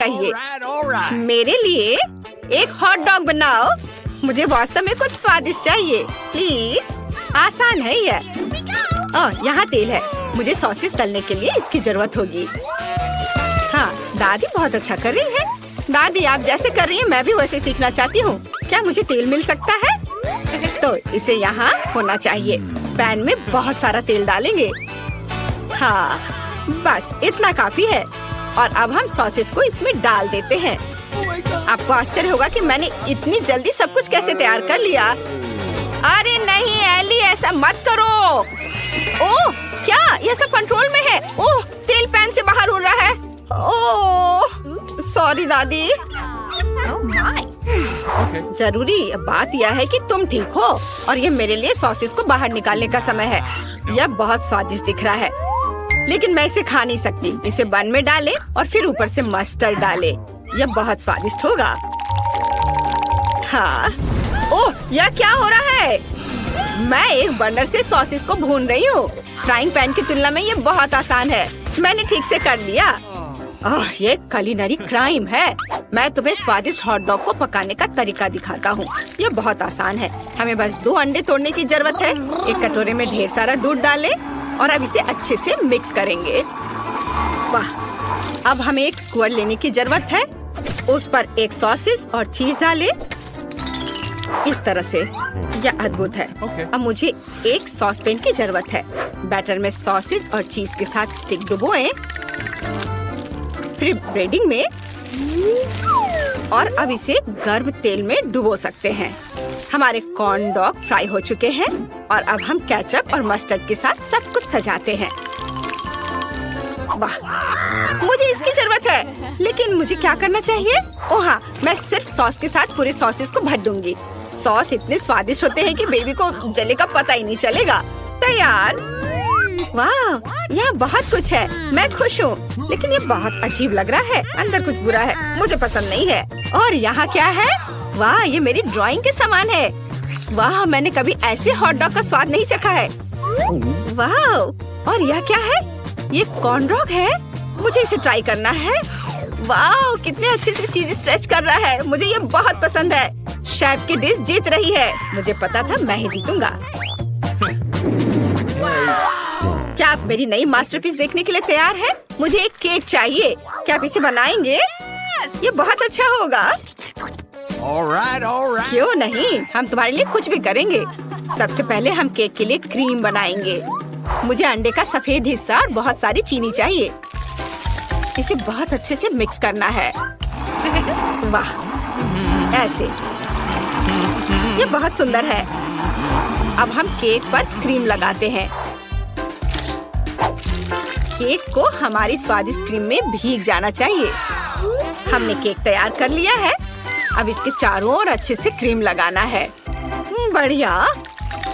चाहिए। मेरे लिए एक हॉट डॉग बनाओ। मुझे वास्तव में कुछ स्वादिष्ट चाहिए, प्लीज। आसान है ये। ओह, यहाँ तेल है। मुझे सॉसेस तलने के लिए इसकी जरूरत होगी। हाँ, दादी बहुत अच्छा कर रही है। दादी, आप जैसे कर रही हैं मैं भी वैसे सीखना चाहती हूँ। क्या मुझे तेल मिल सकता है? तो इसे यहाँ होना चाहिए। पैन में बहुत सारा तेल डालेंगे। हाँ, बस इतना काफी है। और अब हम सॉसेस को इसमें डाल देते हैं। आपको आश्चर्य होगा कि मैंने इतनी जल्दी सब कुछ कैसे तैयार कर लिया। अरे नहीं एली, ऐसा मत करो। ओह, क्या ये सब कंट्रोल में है? ओह, तेल पैन से बाहर उड़ रहा है। ओह, सॉरी दादी। जरूरी बात यह है कि तुम ठीक हो और ये मेरे लिए सॉसेस को बाहर निकालने का समय है। यह बहुत स्वादिष्ट दिख रहा है, लेकिन मैं इसे खा नहीं सकती। इसे बन में डालें और फिर ऊपर से मस्टर्ड डालें। यह बहुत स्वादिष्ट होगा। हाँ, ओह, यह क्या हो रहा है? मैं एक बर्नर से सॉसेस को भून रही हूँ। फ्राइंग पैन की तुलना में ये बहुत आसान है। मैंने ठीक से कर लिया। ओह, ये कुलिनरी क्राइम है। मैं तुम्हें स्वादिष्ट हॉट डॉग को पकाने का तरीका दिखाता हूँ। यह बहुत आसान है। हमें बस 2 अंडे तोड़ने की जरूरत है। एक कटोरे में ढेर सारा दूध डालें और अब इसे अच्छे से मिक्स करेंगे। वाह! अब हमें एक स्क्वायर लेने की जरूरत है। उस पर एक सॉसेज और चीज डालें। इस तरह से। यह अद्भुत है। अब मुझे एक सॉस पैन की जरूरत है। बैटर में सॉसेज और चीज के साथ स्टिक डुबोएं, फिर ब्रेडिंग में, और अब इसे गर्म तेल में डुबो सकते हैं। हमारे कॉर्न डॉग फ्राई हो चुके हैं और अब हम केचप और मस्टर्ड के साथ सब कुछ सजाते हैं। वाह, मुझे इसकी जरूरत है, लेकिन मुझे क्या करना चाहिए? ओह हाँ, मैं सिर्फ सॉस के साथ पूरे सॉसेस को भर दूंगी। सॉस इतने स्वादिष्ट होते हैं कि बेबी को जले का पता ही नहीं चलेगा। तैयार। वाह, यहाँ बहुत कुछ है। मैं खुश हूँ, लेकिन ये बहुत अजीब लग रहा है। अंदर कुछ बुरा है, मुझे पसंद नहीं है। और यहाँ क्या है? वाह, ये मेरी ड्राइंग के समान है। वाह, मैंने कभी ऐसे हॉट डॉग का स्वाद नहीं चखा है। वाह, और यह क्या है? ये कॉर्न डॉग है। मुझे इसे ट्राई करना है। वाह, कितने अच्छे से चीज स्ट्रेच कर रहा है। मुझे ये बहुत पसंद है। शेफ की डिश जीत रही है। मुझे पता था मैं ही जीतूंगा। क्या आप मेरी नई मास्टरपीस देखने के लिए तैयार हैं? मुझे एक केक चाहिए। क्या आप इसे बनाएंगे? ये बहुत अच्छा होगा। क्यों नहीं, हम तुम्हारे लिए कुछ भी करेंगे। सबसे पहले हम केक के लिए क्रीम बनाएंगे। मुझे अंडे का सफेद हिस्सा और बहुत सारी चीनी चाहिए। इसे बहुत अच्छे से मिक्स करना है। वाह, ऐसे। ये बहुत सुंदर है। अब हम केक पर क्रीम लगाते हैं। केक को हमारी स्वादिष्ट क्रीम में भीग जाना चाहिए। हमने केक तैयार कर लिया है। अब इसके चारों ओर अच्छे से क्रीम लगाना है। बढ़िया,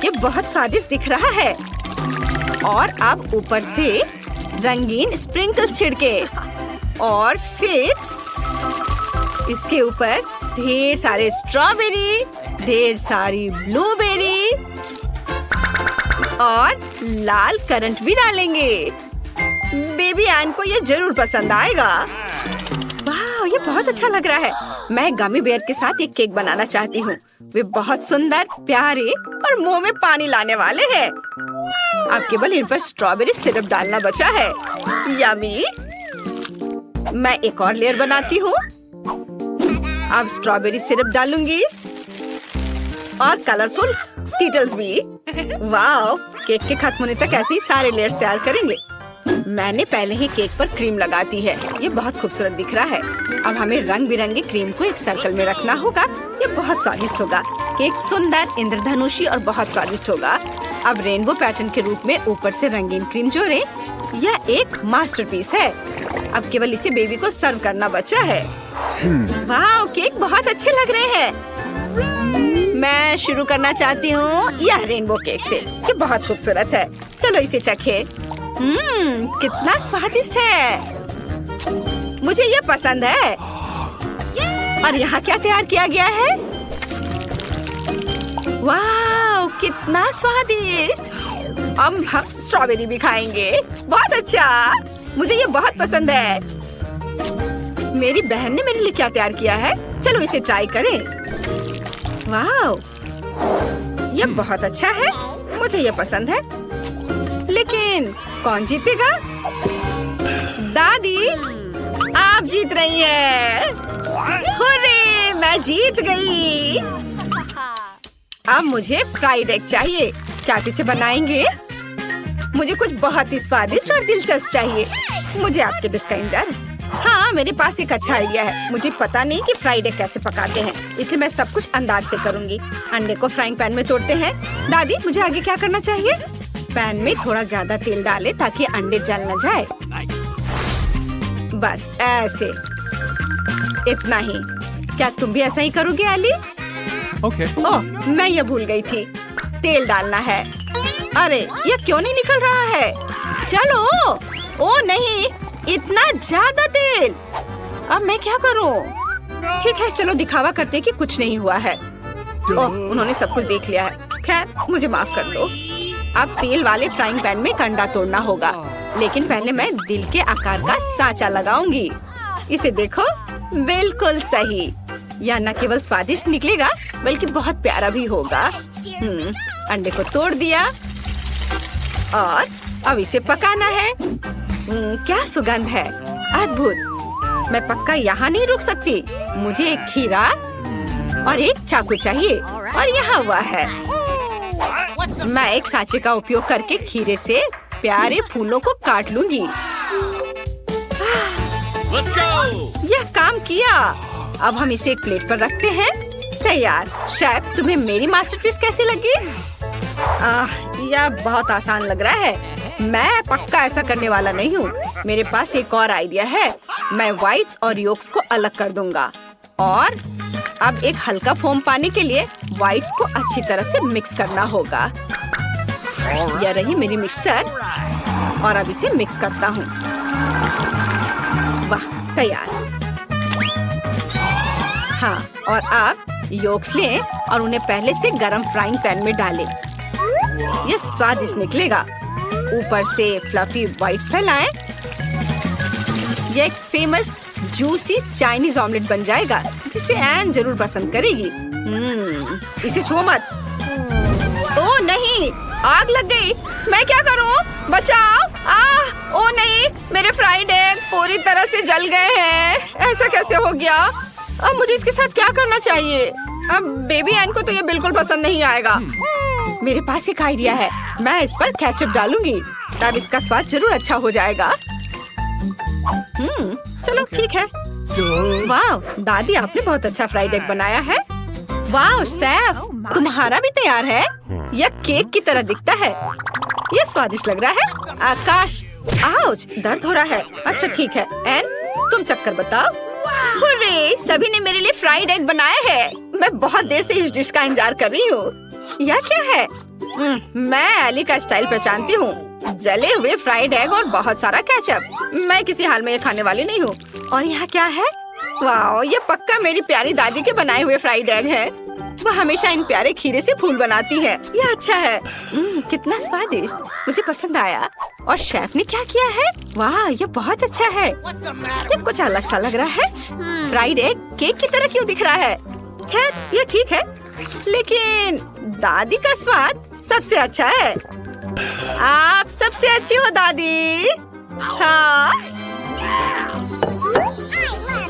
ये बहुत स्वादिष्ट दिख रहा है। और अब ऊपर से रंगीन स्प्रिंकल्स छिड़के और फिर इसके ऊपर ढेर सारे स्ट्रॉबेरी, ढेर सारी ब्लूबेरी और लाल करंट भी डालेंगे। बेबी एन को ये जरूर पसंद आएगा। वाह, ये बहुत अच्छा लग रहा है। मैं गमी बेयर के साथ एक केक बनाना चाहती हूँ। वे बहुत सुंदर, प्यारे और मुंह में पानी लाने वाले हैं। अब केवल इन पर स्ट्रॉबेरी सिरप डालना बचा है। यम्मी। मैं एक और लेयर बनाती हूँ। अब स्ट्रॉबेरी सिरप डालूंगी और कलरफुल स्कीटल्स भी। वाह, केक के खत्म होने तक ऐसे ही सारे लेयर्स तैयार करेंगे। मैंने पहले ही केक पर क्रीम लगा दी है। ये बहुत खूबसूरत दिख रहा है। अब हमें रंग बिरंगे क्रीम को एक सर्कल में रखना होगा। ये बहुत स्वादिष्ट होगा। केक सुंदर, इंद्रधनुषी और बहुत स्वादिष्ट होगा। अब रेनबो पैटर्न के रूप में ऊपर से रंगीन क्रीम जोड़ें। यह एक मास्टरपीस है। अब केवल इसे बेबी को सर्व करना बचा है। वाह, केक बहुत अच्छे लग रहे हैं। मैं शुरू करना चाहती हूँ यह रेनबो केक से। ये बहुत खूबसूरत है। चलो इसे चखें। कितना स्वादिष्ट है। मुझे ये पसंद है। और यहाँ क्या तैयार किया गया है? वाह, कितना स्वादिष्ट। अब हम स्ट्रॉबेरी भी खाएंगे। बहुत अच्छा, मुझे ये बहुत पसंद है। मेरी बहन ने मेरे लिए क्या तैयार किया है। चलो इसे ट्राई करें। वाह, ये बहुत अच्छा है, मुझे ये पसंद है। लेकिन कौन जीतेगा? दादी, आप जीत रही हैं। हुर्रे, मैं जीत गई। अब मुझे फ्राइड एग चाहिए। क्या आप इसे बनाएंगे? मुझे कुछ बहुत ही स्वादिष्ट और दिलचस्प चाहिए। मुझे आपके डिश का इंतजार। हाँ, मेरे पास एक अच्छा आइडिया है। मुझे पता नहीं कि फ्राइड एग कैसे पकाते हैं, इसलिए मैं सब कुछ अंदाज से करूंगी। अंडे को फ्राइंग पैन में तोड़ते हैं। दादी, मुझे आगे क्या करना चाहिए? पैन में थोड़ा ज्यादा तेल डालें ताकि अंडे जल न जाए। बस ऐसे, इतना ही। क्या तुम भी ऐसा ही करोगे एली? Okay. ओह, मैं ये भूल गई थी। तेल डालना है। अरे, ये क्यों नहीं निकल रहा है? चलो। ओ नहीं, इतना ज्यादा तेल। अब मैं क्या करूं? ठीक है, चलो दिखावा करते कि कुछ नहीं हुआ है। ओह, उन्होंने सब कुछ देख लिया है। खैर, मुझे माफ कर दो। अब तेल वाले फ्राइंग पैन में अंडा तोड़ना होगा, लेकिन पहले मैं दिल के आकार का सांचा लगाऊंगी। इसे देखो, बिल्कुल सही। यह न केवल स्वादिष्ट निकलेगा बल्कि बहुत प्यारा भी होगा। अंडे को तोड़ दिया और अब इसे पकाना है। क्या सुगंध है, अद्भुत। मैं पक्का यहाँ नहीं रुक सकती। मुझे एक खीरा और एक चाकू चाहिए और यहाँ हुआ है। मैं एक सांचे का उपयोग करके खीरे से प्यारे फूलों को काट लूंगी। Let's go! यह काम किया। अब हम इसे एक प्लेट पर रखते हैं। तैयार। शेफ, तुम्हें मेरी मास्टरपीस कैसी लगी? यह बहुत आसान लग रहा है। मैं पक्का ऐसा करने वाला नहीं हूँ। मेरे पास एक और आइडिया है। मैं व्हाइट्स और योक्स को अलग कर दूंगा और अब एक हल्का फोम पाने के लिए व्हाइट्स को अच्छी तरह से मिक्स करना होगा। यह रही मेरी मिक्सर और अब इसे मिक्स करता हूँ। वाह, तैयार। हाँ, और अब योक्स लें और उन्हें पहले से गरम फ्राइंग पैन में डालें। यह स्वादिष्ट निकलेगा। ऊपर से फ्लफी व्हाइट्स फैलाएं। यह एक फेमस जूसी चाइनीज ऑमलेट बन जाएगा जिसे एन जरूर पसंद करेगी। इसे छुओ मत। ओ नहीं, आग लग गई। मैं क्या करूं? बचाओ! ओ नहीं, मेरे फ्राइड एग पूरी तरह से जल गए हैं। ऐसा कैसे हो गया? अब मुझे इसके साथ क्या करना चाहिए? अब बेबी एन को तो ये बिल्कुल पसंद नहीं आएगा। मेरे पास एक आइडिया है। मैं इस पर केचप डालूंगी, तब इसका स्वाद जरूर अच्छा हो जाएगा। चलो ठीक है। वाह, दादी, आपने बहुत अच्छा फ्राइड एग बनाया है। वाह शेफ, तुम्हारा भी तैयार है। यह केक की तरह दिखता है। यह स्वादिष्ट लग रहा है। आकाश, आउच, दर्द हो रहा है। अच्छा ठीक है। एन, तुम चक्कर बताओ। हुर्रे, सभी ने मेरे लिए फ्राइड एग बनाया है। मैं बहुत देर से इस डिश का इंतजार कर रही हूँ। यह क्या है? मैं एली का स्टाइल पहचानती हूँ। जले हुए फ्राइड एग और बहुत सारा केचप। मैं किसी हाल में ये खाने वाली नहीं हूँ। और यहाँ क्या है? वाह, ये पक्का मेरी प्यारी दादी के बनाए हुए फ्राइड एग है। वो हमेशा इन प्यारे खीरे से फूल बनाती है। यह अच्छा है। कितना स्वादिष्ट, मुझे पसंद आया। और शेफ ने क्या किया है? वाह, ये बहुत अच्छा है। ये कुछ अलग सा लग रहा है। फ्राइड एग केक की तरह क्यों दिख रहा है? खैर, ये ठीक है, लेकिन दादी का स्वाद सबसे अच्छा है। आप सबसे अच्छी हो दादी। हाँ,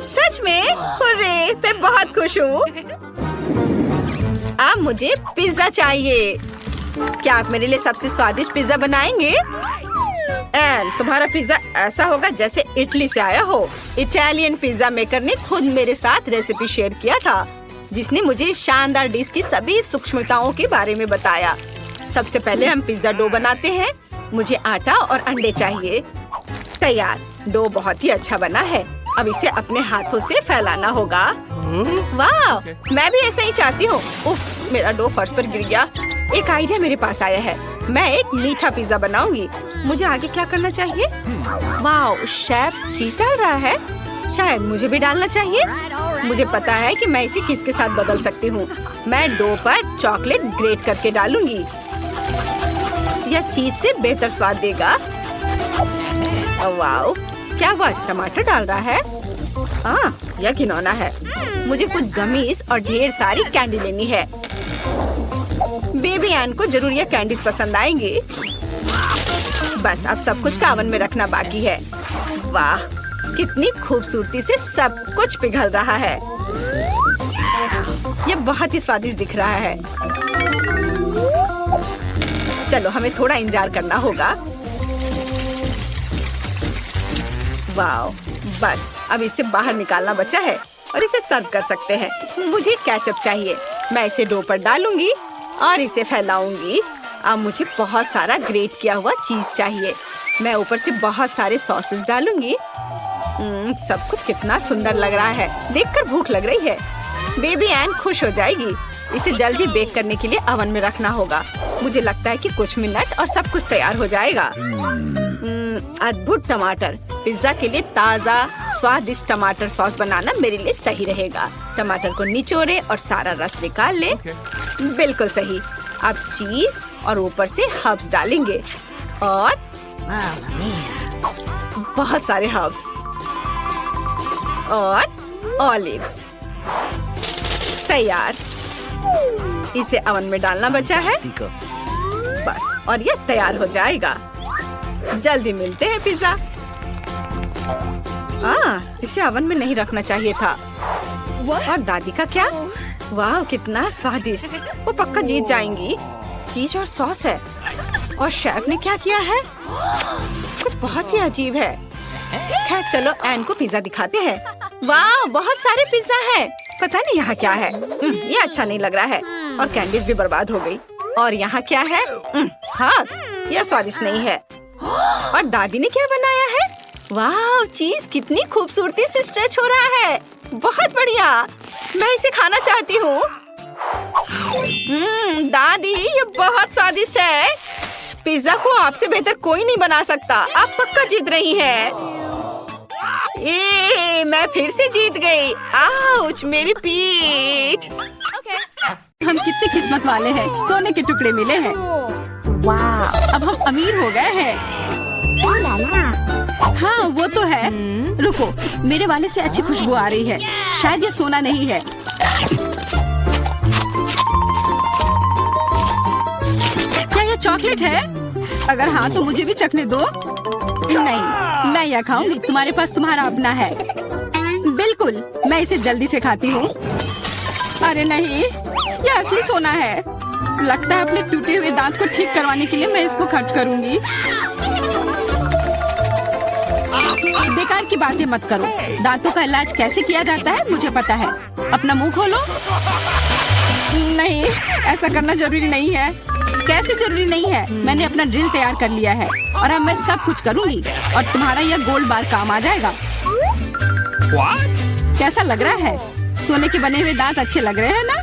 सच में? हुर्रे, मैं बहुत खुश हूँ। अब मुझे पिज्जा चाहिए। क्या आप मेरे लिए सबसे स्वादिष्ट पिज्जा बनाएंगे? एन, तुम्हारा पिज्जा ऐसा होगा जैसे इटली से आया हो। इटालियन पिज्जा मेकर ने खुद मेरे साथ रेसिपी शेयर किया था, जिसने मुझे शानदार डिश की सभी सूक्ष्मताओं के बारे में बताया। सबसे पहले हम पिज्जा डो बनाते हैं। मुझे आटा और अंडे चाहिए। तैयार। डो बहुत ही अच्छा बना है। अब इसे अपने हाथों से फैलाना होगा। वाह, मैं भी ऐसा ही चाहती हूँ। उफ, मेरा डो फर्श पर गिर गया। एक आइडिया मेरे पास आया है। मैं एक मीठा पिज्जा बनाऊंगी। मुझे आगे क्या करना चाहिए? वाह, शेफ चीज डाल रहा है। शायद मुझे भी डालना चाहिए। मुझे पता है कि मैं इसे किसके साथ बदल सकती हूँ। मैं डो पर चॉकलेट ग्रेट करके डालूंगी। यह चीज से बेहतर स्वाद देगा। वाह, क्या वो टमाटर डाल रहा है? यह घिनौना है। मुझे कुछ गमीज और ढेर सारी कैंडी लेनी है। बेबी एन को जरूर ये कैंडीज पसंद आएंगी। बस अब सब कुछ का ओवन में रखना बाकी है। वाह, कितनी खूबसूरती से सब कुछ पिघल रहा है। ये बहुत ही स्वादिष्ट दिख रहा है। चलो हमें थोड़ा इंतजार करना होगा। वाह, बस अब इसे बाहर निकालना बचा है और इसे सर्व कर सकते हैं। मुझे केचप चाहिए। मैं इसे डो पर डालूंगी और इसे फैलाऊंगी। अब मुझे बहुत सारा ग्रेट किया हुआ चीज चाहिए। मैं ऊपर से बहुत सारे सॉसेस डालूंगी। सब कुछ कितना सुंदर लग रहा है। देखकर भूख लग रही है। बेबी एन खुश हो जाएगी। इसे जल्दी बेक करने के लिए ओवन में रखना होगा। मुझे लगता है कि कुछ मिनट और सब कुछ तैयार हो जाएगा। अद्भुत टमाटर। पिज्जा के लिए ताज़ा स्वादिष्ट टमाटर सॉस बनाना मेरे लिए सही रहेगा। टमाटर को निचोड़े और सारा रस निकाल ले। बिल्कुल सही। अब चीज और ऊपर से हर्ब्स डालेंगे और बहुत सारे हर्ब्स और ऑलिव्स। तैयार। इसे ओवन में डालना बचा है। बस और यह तैयार हो जाएगा। जल्दी मिलते हैं पिज्जा। इसे ओवन में नहीं रखना चाहिए था। और दादी का क्या? वाह, कितना स्वादिष्ट। वो पक्का जीत जाएंगी। चीज और सॉस है। और शेफ ने क्या किया है? कुछ बहुत ही अजीब है। खैर चलो एन को पिज्जा दिखाते हैं। वाह, बहुत सारे पिज्जा हैं। पता नहीं यहाँ क्या है। ये अच्छा नहीं लग रहा है। और कैंडीज भी बर्बाद हो गई। और यहाँ क्या है? हर्ब्स। यह स्वादिष्ट नहीं है। और दादी ने क्या बनाया है? वाह, चीज कितनी खूबसूरती से स्ट्रेच हो रहा है। बहुत बढ़िया। मैं इसे खाना चाहती हूँ। दादी, ये बहुत स्वादिष्ट है। पिज्जा को आपसे बेहतर कोई नहीं बना सकता। आप पक्का जीत रही हैं। मैं फिर से जीत गई। आउच, मेरी पीठ। हम कितने किस्मत वाले हैं। सोने के टुकड़े मिले हैं। वाह, अब हम अमीर हो गए हैं। हाँ, वो तो है। रुको, मेरे वाले से अच्छी खुशबू आ रही है। शायद ये सोना नहीं है। क्या ये चॉकलेट है? अगर हाँ तो मुझे भी चखने दो। नहीं, मैं यह खाऊंगी। तुम्हारे पास तुम्हारा अपना है। बिल्कुल, मैं इसे जल्दी से खाती हूँ। अरे नहीं, यह असली सोना है। लगता है अपने टूटे हुए दांत को ठीक करवाने के लिए मैं इसको खर्च करूंगी। बेकार की बातें मत करो। दांतों का इलाज कैसे किया जाता है मुझे पता है। अपना मुंह खोलो। नहीं, ऐसा करना जरूरी नहीं है। कैसे जरूरी नहीं है? मैंने अपना ड्रिल तैयार कर लिया है और अब मैं सब कुछ करूंगी और तुम्हारा यह गोल्ड बार काम आ जाएगा। कैसा लग रहा है? सोने के बने हुए दांत अच्छे लग रहे हैं ना?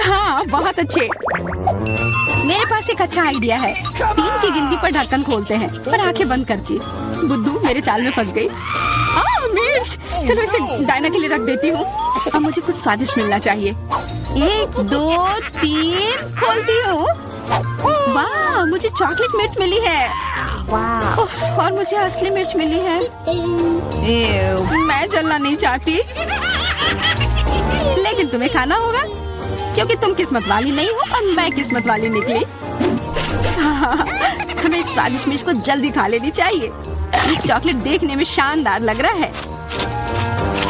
हाँ, बहुत अच्छे। मेरे पास एक अच्छा आइडिया है। 3 की गिनती पर ढक्कन खोलते हैं पर आंखें बंद करके। बुद्धू मेरे चाल में फंस गई। मिर्च। चलो इसे डायना के लिए रख देती हूँ। अब मुझे कुछ स्वादिष्ट मिलना चाहिए। 1 2 3 खोलती हूँ। वाह, मुझे चॉकलेट मिर्च मिली है। और मुझे असली मिर्च मिली है। मैं जलना नहीं चाहती, लेकिन तुम्हें खाना होगा क्योंकि तुम किस्मत वाली नहीं हो और मैं किस्मत वाली निकली। हमें स्वादिष्ट मिर्च को जल्दी खा लेनी चाहिए। ये चॉकलेट देखने में शानदार लग रहा है।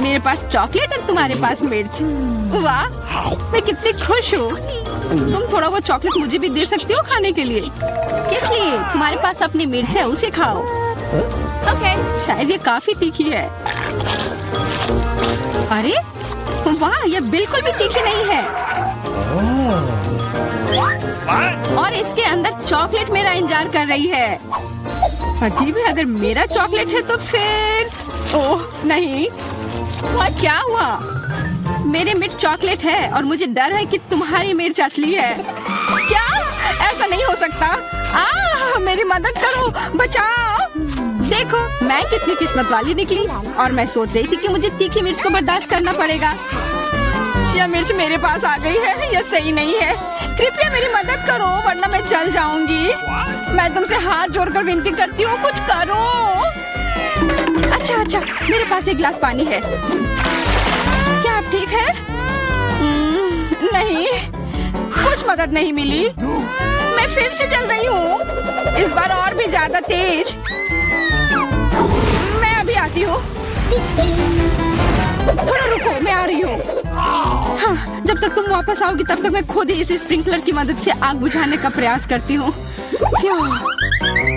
मेरे पास चॉकलेट और तुम्हारे पास मिर्च। वाह, मैं कितनी खुश हूँ। तुम थोड़ा वो चॉकलेट मुझे भी दे सकती हो खाने के लिए। किस लिए? तुम्हारे पास अपनी मिर्च है, उसे खाओ। शायद ये काफी तीखी है। अरे वाह, ये बिल्कुल भी तीखी नहीं है। और इसके अंदर चॉकलेट मेरा इंतजार कर रही है। अजीब है, अगर मेरा चॉकलेट है तो फिर ओह नहीं। और क्या हुआ? मेरे मिर्च चॉकलेट है और मुझे डर है कि तुम्हारी मिर्च असली है। क्या? ऐसा नहीं हो सकता। मेरी मदद करो, बचाओ। देखो, मैं कितनी किस्मत वाली निकली। और मैं सोच रही थी कि मुझे तीखी मिर्च को बर्दाश्त करना पड़ेगा। यह मिर्च मेरे पास आ गई है। यह सही नहीं है। कृपया मेरी मदद करो वरना मैं जल जाऊंगी। मैं तुमसे हाथ जोड़कर विनती करती हूँ, कुछ करो। अच्छा अच्छा, मेरे पास एक गिलास पानी है। क्या आप ठीक है? नहीं, कुछ मदद नहीं मिली। मैं फिर से जल रही हूँ, इस बार और भी ज्यादा तेज। मैं अभी आती हूँ। थोड़ा रुको, मैं आ रही हूँ। हाँ, जब तक तुम वापस आओगी तब तक मैं खुद ही इस स्प्रिंकलर की मदद से आग बुझाने का प्रयास करती हूँ।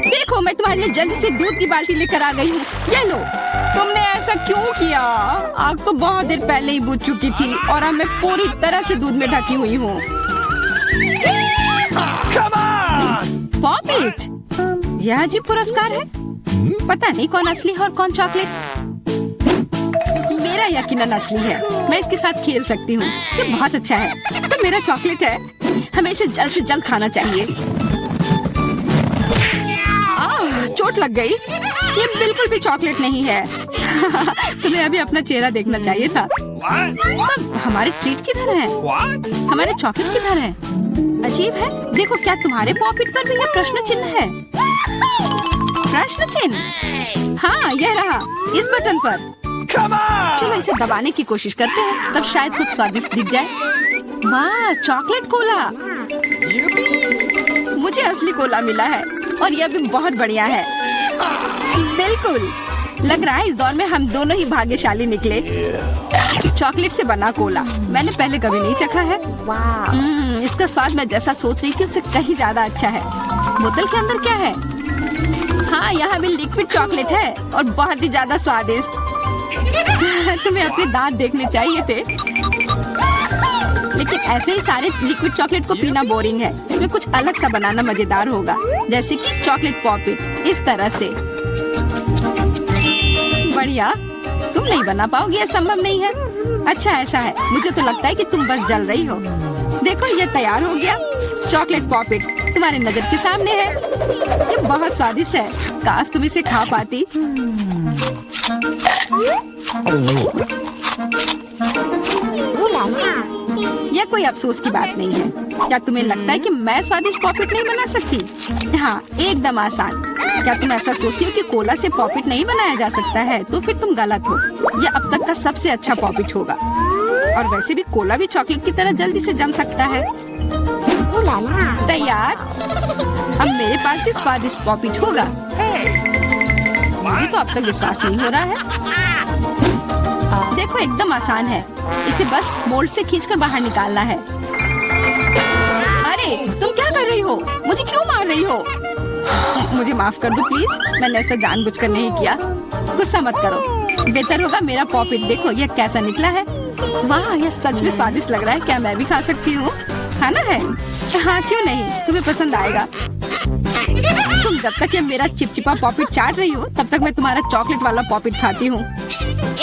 देखो, मैं तुम्हारे लिए जल्दी से दूध की बाल्टी लेकर आ गई हूँ। ये लो। तुमने ऐसा क्यों किया? आग तो बहुत देर पहले ही बुझ चुकी थी और अब मैं पूरी तरह से दूध में ढकी हुई हूँ। पॉपिट, यह अजीब पुरस्कार है। पता नहीं कौन असली है और कौन चॉकलेट। मेरा यकीनन असली है। मैं इसके साथ खेल सकती हूँ। ये बहुत अच्छा है। तो मेरा चॉकलेट है। हमें इसे जल्द से जल्द खाना चाहिए। चोट लग गई। ये बिल्कुल भी चॉकलेट नहीं है। तुम्हें अभी अपना चेहरा देखना चाहिए था। तब हमारे ट्रीट किधर है? हमारे चॉकलेट किधर है? अजीब है। देखो, क्या तुम्हारे पॉकेट पर भी ये प्रश्न चिन्ह है? प्रश्न चिन्ह? हाँ, यह रहा, इस बटन पर। चलो इसे दबाने की कोशिश करते हैं, तब शायद कुछ स्वादिष्ट दिख जाए। वाह, चॉकलेट कोला। मुझे असली कोला मिला है और यह भी बहुत बढ़िया है। बिल्कुल, लग रहा है इस दौर में हम दोनों ही भाग्यशाली निकले। चॉकलेट से बना कोला मैंने पहले कभी नहीं चखा है। इसका स्वाद मैं जैसा सोच रही थी उससे कहीं ज्यादा अच्छा है। बोतल के अंदर क्या है? हाँ, यहाँ भी लिक्विड चॉकलेट है और बहुत ही ज्यादा स्वादिष्ट। तुम्हें अपने दांत देखने चाहिए थे। लेकिन ऐसे ही सारे लिक्विड चॉकलेट को पीना बोरिंग है। इसमें कुछ अलग सा बनाना मजेदार होगा, जैसे कि चॉकलेट पॉपिट, इस तरह से। बढ़िया। तुम नहीं बना पाओगी, यह संभव नहीं है। अच्छा, ऐसा है। मुझे तो लगता है कि तुम बस जल रही हो। देखो, ये तैयार हो गया। चॉकलेट पॉपिट तुम्हारे नजर के सामने है। ये बहुत स्वादिष्ट है। काश तुम इसे खा पाती। यह कोई अफसोस की बात नहीं है। क्या तुम्हें लगता है कि मैं स्वादिष्ट पॉपिट नहीं बना सकती? हाँ, एकदम आसान। क्या तुम ऐसा सोचती हो कि कोला से पॉपिट नहीं बनाया जा सकता है? तो फिर तुम गलत हो। यह अब तक का सबसे अच्छा पॉपिट होगा। और वैसे भी कोला भी चॉकलेट की तरह जल्दी से जम सकता है। तैयार। अब मेरे पास भी स्वादिष्ट पॉपिट होगा। मुझे तो अब तक विश्वास नहीं हो रहा है। देखो, एकदम आसान है। इसे बस मोल्ड से खींचकर बाहर निकालना है। अरे, तुम क्या कर रही हो? मुझे क्यों मार रही हो? मुझे माफ कर दो प्लीज। मैंने ऐसा जानबूझकर नहीं किया। गुस्सा मत करो। बेहतर होगा मेरा पॉपिट देखो यह कैसा निकला है। वाह, यह सच में स्वादिष्ट लग रहा है। क्या मैं भी खा सकती हूँ? खाना है? हाँ, क्यों नहीं, तुम्हें पसंद आएगा। तुम जब तक ये मेरा चिपचिपा पॉपिट चाट रही हो तब तक मैं तुम्हारा चॉकलेट वाला पॉपिट खाती हूँ।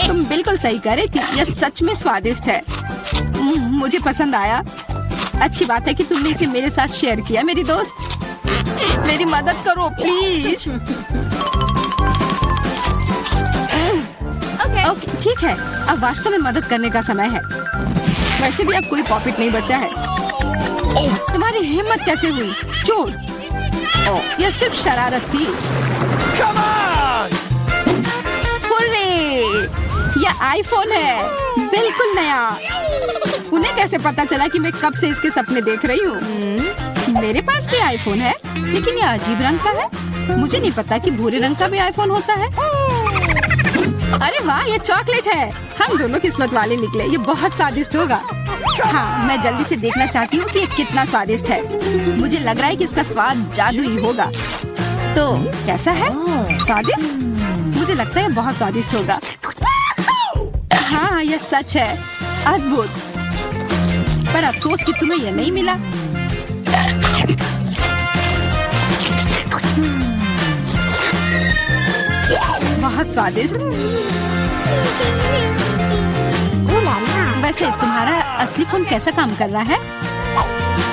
तुम बिल्कुल सही कह रही थी। यह सच में स्वादिष्ट है। मुझे पसंद आया। अच्छी बात है कि तुमने इसे मेरे साथ शेयर किया। मेरी दोस्त, मेरी मदद करो प्लीज। ओके, ठीक है। अब वास्तव में मदद करने का समय है। वैसे भी अब कोई पॉपिट नहीं बचा है। तुम्हारी हिम्मत कैसे हुई? चोर! यह सिर्फ शरारत थी। हुर्रे! यह आईफोन है, बिल्कुल नया। उन्हें कैसे पता चला कि मैं कब से इसके सपने देख रही हूँ? मेरे पास भी आईफोन है, लेकिन यह अजीब रंग का है। मुझे नहीं पता कि भूरे रंग का भी आईफोन होता है। अरे वाह, ये चॉकलेट है। हम दोनों किस्मत वाले निकले। ये बहुत स्वादिष्ट होगा। हाँ, मैं जल्दी से देखना चाहती हूँ कि ये कितना स्वादिष्ट है। मुझे लग रहा है कि इसका स्वाद जादुई होगा। तो कैसा है? स्वादिष्ट? मुझे लगता है बहुत स्वादिष्ट होगा। हाँ, यह सच है। अद्भुत। पर अफसोस कि तुम्हें यह नहीं मिला। बहुत स्वादिष्ट। वैसे तुम्हारा असली फोन कैसा काम कर रहा है?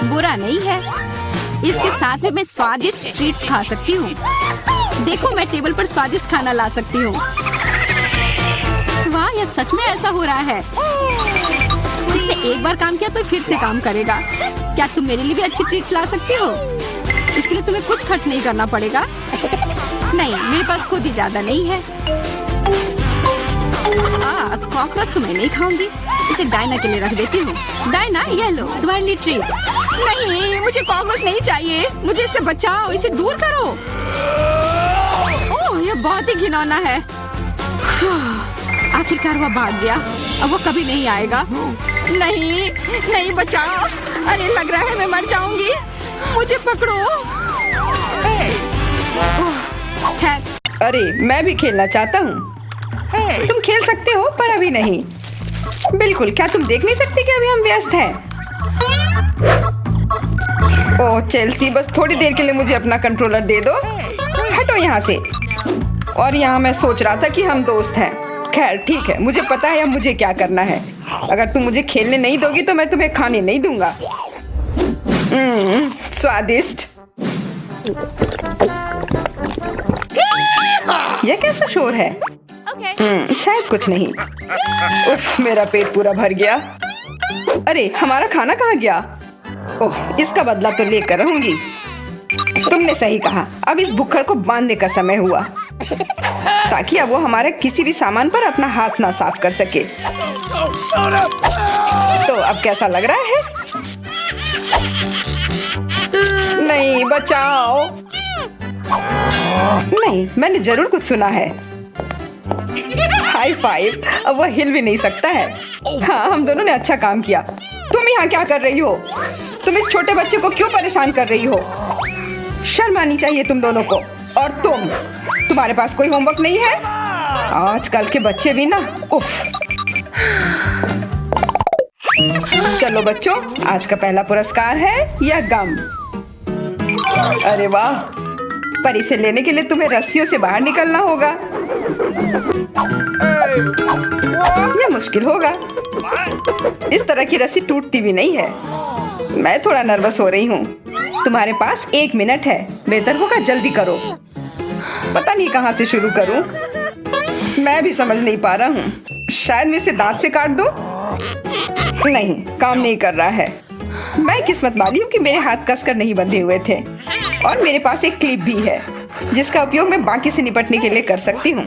बुरा नहीं है। इसके साथ में मैं स्वादिष्ट ट्रीट्स खा सकती हूँ। देखो, मैं टेबल पर स्वादिष्ट खाना ला सकती हूँ। वाह, यह सच में ऐसा हो रहा है। इसने एक बार काम किया तो फिर से काम करेगा। क्या तुम मेरे लिए भी अच्छी ट्रीट ला सकती हो? इसके लिए तुम्हें कुछ खर्च नहीं करना पड़ेगा। नहीं, मेरे पास खुद ही ज्यादा नहीं है। कॉकरोच तो मैं नहीं खाऊंगी, इसे डायना के लिए रख देती हूँ। डायना, ये लो तुम्हारे लिए ट्रीट। नहीं, मुझे कॉकरोच नहीं चाहिए, मुझे इससे बचाओ, इसे दूर करो। ओह, ये बहुत ही घिनौना है। आखिरकार वो भाग गया, अब वो कभी नहीं आएगा। नहीं, नहीं बचाओ, अरे लग रहा है मैं मर जाऊंगी, मुझे पकड़ो। खैर, अरे मैं भी खेलना चाहता हूँ। तुम खेल सकते हो पर अभी नहीं। बिल्कुल, क्या तुम देख नहीं सकते कि अभी हम व्यस्त हैं? ओह चेल्सी, बस थोड़ी देर के लिए मुझे अपना कंट्रोलर दे दो। हटो यहाँ से। और यहाँ मैं सोच रहा था कि हम दोस्त हैं। खैर ठीक है, मुझे पता है अब मुझे क्या करना है। अगर तुम मुझे खेलने नहीं दोगी तो मैं तुम्हें खाने नहीं दूंगा। स्वादिष्ट। यह कैसा शोर है? शायद कुछ नहीं। उफ, मेरा पेट पूरा भर गया। अरे हमारा खाना कहाँ गया? ओह, इसका बदला तो लेकर रहूंगी। तुमने सही कहा, अब इस भुक्खड़ को बांधने का समय हुआ, ताकि अब वो हमारे किसी भी सामान पर अपना हाथ ना साफ कर सके। तो अब कैसा लग रहा है? नहीं, बचाओ। नहीं, मैंने जरूर कुछ सुना है। High five. अब वह हिल भी नहीं सकता है। हाँ, हम दोनों ने अच्छा काम किया। तुम यहाँ क्या कर रही हो? तुम इस छोटे बच्चे को क्यों परेशान कर रही हो? शर्म आनी चाहिए तुम दोनों को। और तुम्हारे पास कोई होमवर्क नहीं है? आजकल के बच्चे भी ना, उफ। चलो बच्चों, आज का पहला पुरस्कार है यह गम। अरे वाह, पर इसे लेने के लिए तुम्हें रस्सियों से बाहर निकलना होगा। यह मुश्किल होगा। इस तरह की रस्सी टूटती भी नहीं है। मैं थोड़ा नर्वस हो रही हूँ। तुम्हारे पास 1 मिनट है, बेहतर होगा जल्दी करो। पता नहीं कहाँ से शुरू करूँ। मैं भी समझ नहीं पा रहा हूँ। शायद मैं इसे दांत से काट दूँ। नहीं, काम नहीं कर रहा है। मैं किस्मत वाली हूँ कि मेरे हाथ कसकर नहीं बंधे हुए थे और मेरे पास एक क्लिप भी है जिसका उपयोग मैं बाकी से निपटने के लिए कर सकती हूँ।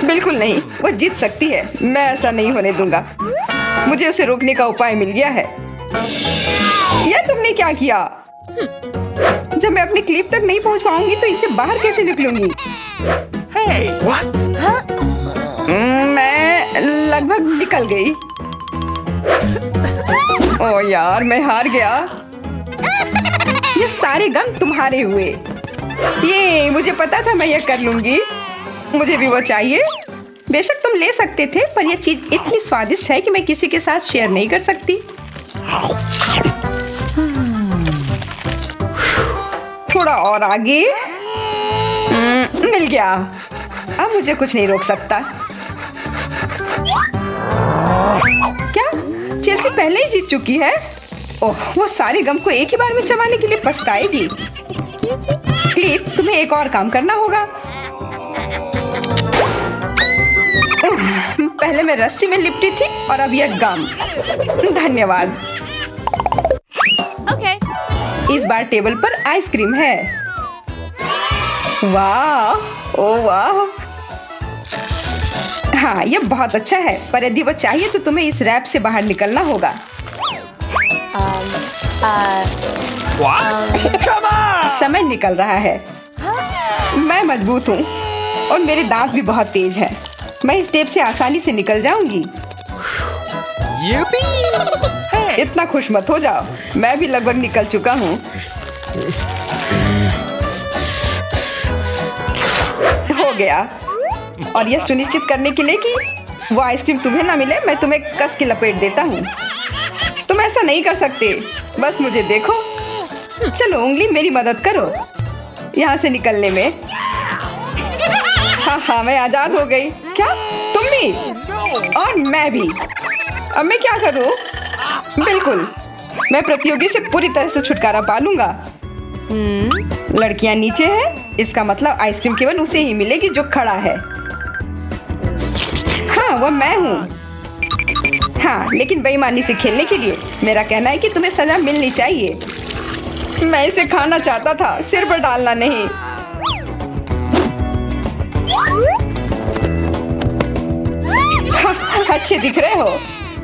बिल्कुल नहीं, वो जीत सकती है। मैं ऐसा नहीं होने दूंगा। मुझे उसे रोकने का उपाय मिल गया है। यह तुमने क्या किया? जब मैं अपनी क्लिप तक नहीं पहुंच पाऊंगी तो इनसे बाहर कैसे निकलूंगी? Hey, what? मैं लगभग निकल गई। ओ यार, मैं हार गया। ये सारे गम तुम्हारे हुए। ये मुझे पता था मैं ये कर लूंगी। मुझे भी वो चाहिए। बेशक तुम ले सकते थे, पर यह चीज इतनी स्वादिष्ट है कि मैं किसी के साथ शेयर नहीं कर सकती। थोड़ा और आगे। मिल गया। अब मुझे कुछ नहीं रोक सकता। क्या चेल्सी पहले ही जीत चुकी है? ओह, वो सारे गम को एक ही बार में चबाने के लिए पछताएगी। क्लिप, तुम्हें एक और काम करना होगा। पहले मैं रस्सी में लिपटी थी और अब यह गम। धन्यवाद। इस बार टेबल पर आइसक्रीम है। वाह, ओ वाह। हाँ, यह बहुत अच्छा है, पर यदि वो चाहिए तो तुम्हें इस रैप से बाहर निकलना होगा। What? Come on! समय निकल रहा है। मैं मजबूत हूँ और मेरे दांत भी बहुत तेज हैं। मैं इस टेप से आसानी से निकल जाऊंगी। Yippee! इतना खुश मत हो जाओ, मैं भी लगभग निकल चुका हूँ। हो गया। और यह सुनिश्चित करने के लिए कि वो आइसक्रीम तुम्हें ना मिले, मैं तुम्हें कस के लपेट देता हूँ। तुम ऐसा नहीं कर सकते। बस मुझे देखो। चलो उंगली, मेरी मदद करो यहाँ से निकलने में। हाँ, मैं आजाद हो गई। क्या तुम भी? और मैं भी। अब मैं क्या करूँ? बिल्कुल, मैं प्रतियोगी से पूरी तरह से छुटकारा पा लूंगा। लड़कियां नीचे हैं, इसका मतलब आइसक्रीम केवल उसे ही मिलेगी जो खड़ा है। हाँ, वो मैं हूँ। हाँ, लेकिन बेईमानी से खेलने के लिए मेरा कहना है कि तुम्हें सजा मिलनी चाहिए। मैं इसे खाना चाहता था, सिर पर डालना नहीं। अच्छे दिख रहे हो।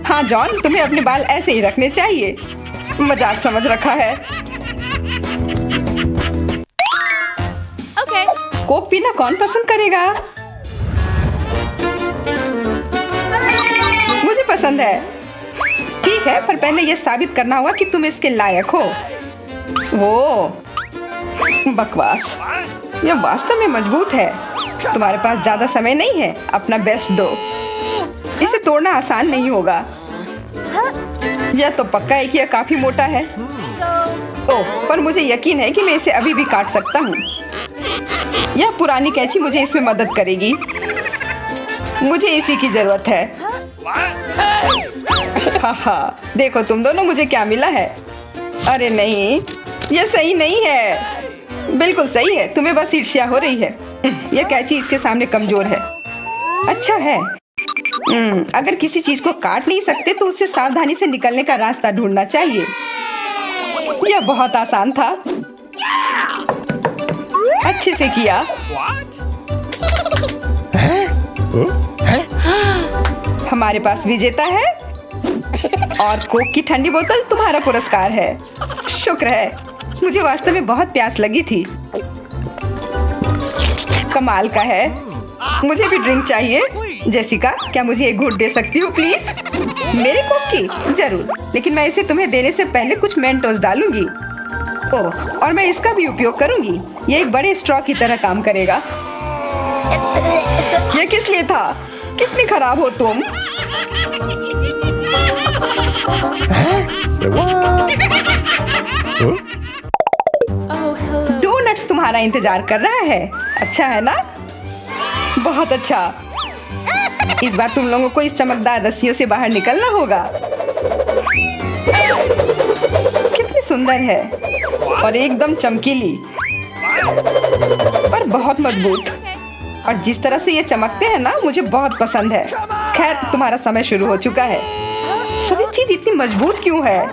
हाँ जॉन, तुम्हें अपने बाल ऐसे ही रखने चाहिए। मजाक समझ रखा है। कोक पीना कौन पसंद करेगा? मुझे पसंद है। ठीक है, पर पहले यह साबित करना होगा कि तुम इसके लायक हो। वो बकवास। यह वास्तव में मजबूत है। तुम्हारे पास ज्यादा समय नहीं है, अपना बेस्ट दो। इसे तोड़ना आसान नहीं होगा। यह तो पक्का है कि यह काफी मोटा है। ओह, पर मुझे यकीन है कि मैं इसे अभी भी काट सकता हूँ। यह पुरानी कैंची मुझे इसमें मदद करेगी। मुझे इसी की जरूरत है। हाँ, देखो तुम दोनों, मुझे क्या मिला है। अरे नहीं, यह सही नहीं है। बिल्कुल सही है, तुम्हें बस ईर्ष्या हो रही है। यह कैंची इसके सामने कमजोर है। अच्छा है। अगर किसी चीज को काट नहीं सकते तो उससे सावधानी से निकलने का रास्ता ढूंढना चाहिए। यह बहुत आसान था। अच्छे से किया। हमारे पास विजेता है और कोक की ठंडी बोतल तुम्हारा पुरस्कार है। शुक्र है, मुझे वास्तव में बहुत प्यास लगी थी। कमाल का है। मुझे भी ड्रिंक चाहिए। जेसिका, क्या मुझे एक घूंट दे सकती हो प्लीज? मेरे कोक की? जरूर, लेकिन मैं इसे तुम्हें देने से पहले कुछ मेंटोस डालूंगी। ओह, और मैं इसका भी उपयोग करूंगी। ये एक बड़े स्ट्रॉ की तरह काम करेगा। ये किस लिए था? कितनी खराब हो तुम। डोनट्स तुम्हारा इंतजार कर रहा है। अच्छा है ना? बहुत अच्छा। इस बार तुम लोगों को इस चमकदार रस्सियों से बाहर निकलना होगा। कितनी सुंदर है और एकदम चमकीली और बहुत मजबूत। और जिस तरह से ये चमकते हैं ना, मुझे बहुत पसंद है। खैर, तुम्हारा समय शुरू हो चुका है। सभी चीज इतनी मजबूत क्यों है?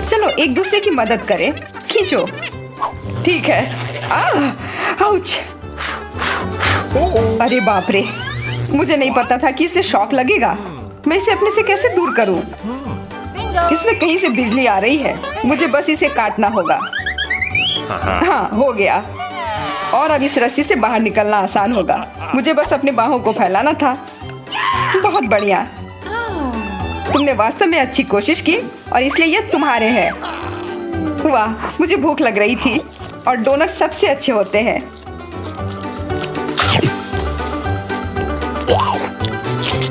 चलो एक दूसरे की मदद करें। खींचो। ठीक है। आउच। अरे बाप रे, मुझे नहीं पता था कि इसे शॉक लगेगा। मैं इसे अपने से कैसे दूर करूं? इसमें कहीं से बिजली आ रही है। मुझे बस इसे काटना होगा। हाँ, हो गया। और अब इस रस्सी से बाहर निकलना आसान होगा। मुझे बस अपने बाहों को फैलाना था। बहुत बढ़िया। तुमने वास्तव में अच्छी कोशिश की और इसलिए ये तुम्हारे हैं। वाह, मुझे भूख लग रही थी और डोनट सबसे अच्छे होते हैं।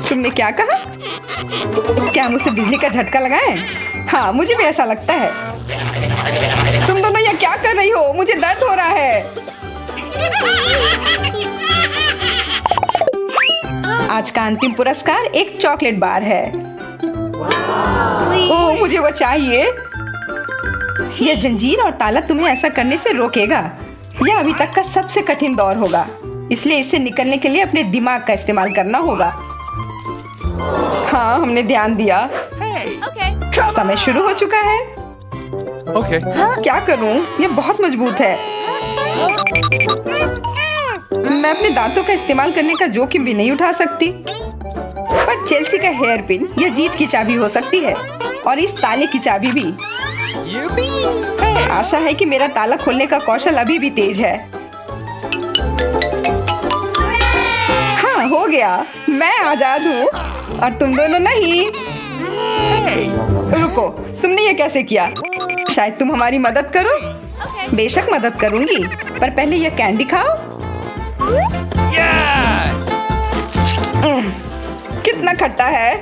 तुमने क्या कहा? क्या मुझसे बिजली का झटका लगाएं? हाँ, मुझे भी ऐसा लगता है। तुम दोनों ये क्या कर रही हो? मुझे दर्द हो रहा है। आज का अंतिम पुरस्कार एक चॉकलेट बार है। ओह, मुझे वो चाहिए। यह जंजीर और ताला तुम्हें ऐसा करने से रोकेगा। यह अभी तक का सबसे कठिन दौर होगा, इसलिए इससे निकलने के लिए अपने दिमाग का इस्तेमाल करना होगा। हाँ, हमने ध्यान दिया। समय शुरू हो चुका है। क्या करूं? यह बहुत मजबूत है। मैं अपने दांतों का इस्तेमाल करने का जोखिम भी नहीं उठा सकती। पर चेल्सी का हेयर पिन यह जीत की चाबी हो सकती है और इस ताले की चाबी भी। आशा है कि मेरा ताला खोलने का कौशल अभी भी तेज है। हाँ, हो गया। मैं आजाद हूँ और तुम दोनों नहीं। रुको, तुमने ये कैसे किया? शायद तुम हमारी मदद करो। बेशक मदद करूंगी, पर पहले ये कैंडी खाओ। कितना खट्टा है।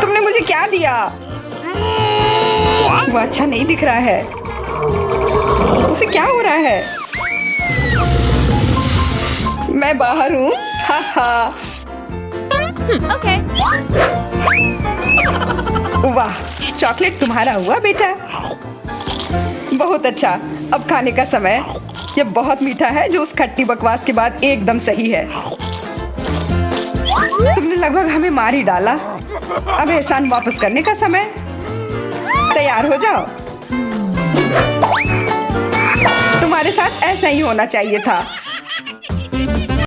तुमने मुझे क्या दिया? वो अच्छा नहीं दिख रहा है। उसे क्या हो रहा है? मैं बाहर हूँ। हा हा। वाह, चॉकलेट तुम्हारा हुआ बेटा। बहुत अच्छा। अब खाने का समय। यह बहुत मीठा है, जो उस खट्टी बकवास के बाद एकदम सही है। तुमने लगभग हमें मार ही डाला। अब एहसान वापस करने का समय। तैयार हो जाओ। तुम्हारे साथ ऐसा ही होना चाहिए था।